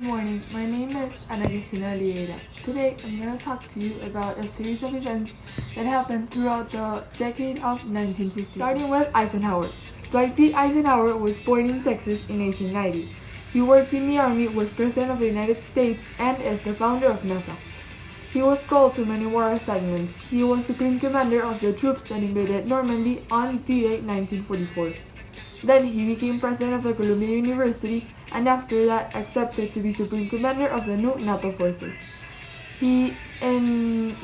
Good morning, my name is Cristina De Oliveira. Today I'm going to talk to you about a series of events that happened throughout the decade of 1950. Starting with Eisenhower. Dwight D. Eisenhower was born in Texas in 1890. He worked in the Army, was President of the United States, and is the founder of NASA. He was called to many war assignments. He was Supreme Commander of the troops that invaded Normandy on D-Day 1944. Then he became president of the Columbia University and after that accepted to be Supreme Commander of the new NATO forces. In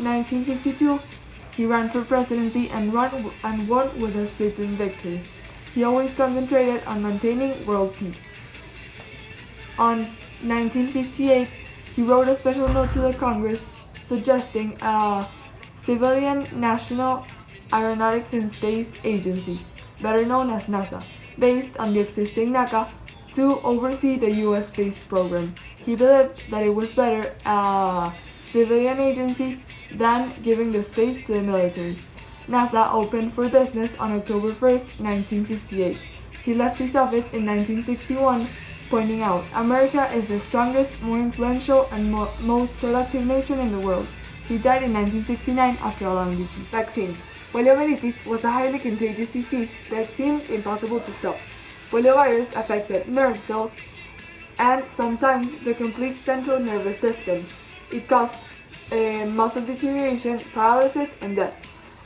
1952, he ran for presidency and won with a sweeping victory. He always concentrated on maintaining world peace. On 1958, he wrote a special note to the Congress suggesting a civilian National Aeronautics and Space Agency, better known as NASA, based on the existing NACA, to oversee the U.S. space program. He believed that it was better a civilian agency than giving the space to the military. NASA opened for business on October 1st, 1958. He left his office in 1961, pointing out, "America is the strongest, more influential, and most productive nation in the world." He died in 1969 after a lung disease. Vaccine. Poliomyelitis was a highly contagious disease that seemed impossible to stop. Poliovirus affected nerve cells and sometimes the complete central nervous system. It caused muscle deterioration, paralysis, and death.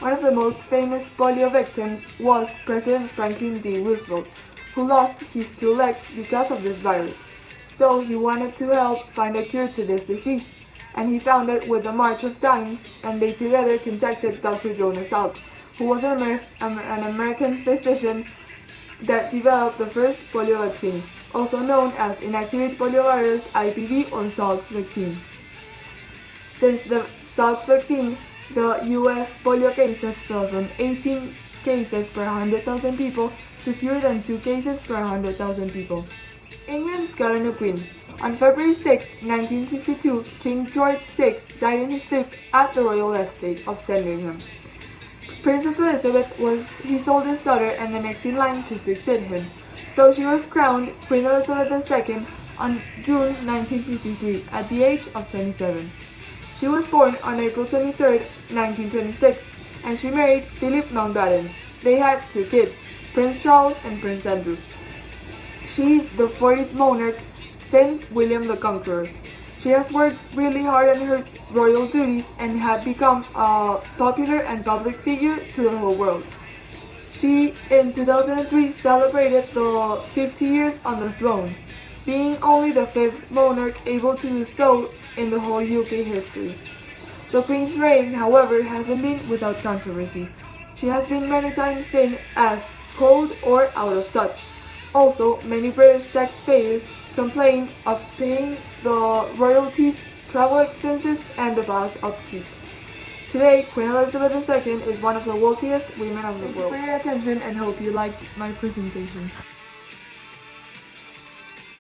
One of the most famous polio victims was President Franklin D. Roosevelt, who lost his two legs because of this virus. So he wanted to help find a cure to this disease, and he found it with the March of Dimes, and they together contacted Dr. Jonas Salk, who was an American physician that developed the first polio vaccine, also known as inactivated poliovirus IPV or Salk's vaccine. Since the Salk's vaccine, the U.S. polio cases fell from 18 cases per 100,000 people to fewer than 2 cases per 100,000 people. England's got a new queen. On February 6, 1952, King George VI died in his sleep at the royal estate of Sandringham. Princess Elizabeth was his oldest daughter and the next in line to succeed him, so she was crowned Queen Elizabeth II on June 1953 at the age of 27. She was born on April 23, 1926, and she married Philip Mountbatten. They had 2 kids, Prince Charles and Prince Andrew. She is the 40th monarch since William the Conqueror. She has worked really hard on her royal duties and had become a popular and public figure to the whole world. She, in 2003, celebrated the 50 years on the throne, being only the 5th monarch able to do so in the whole UK history. The Queen's reign, however, hasn't been without controversy. She has been many times seen as cold or out of touch. Also, many British taxpayers complain of paying the royalties, travel expenses, and the palace upkeep. Today, Queen Elizabeth II is one of the wealthiest women of the world. Thank you for your attention and hope you liked my presentation.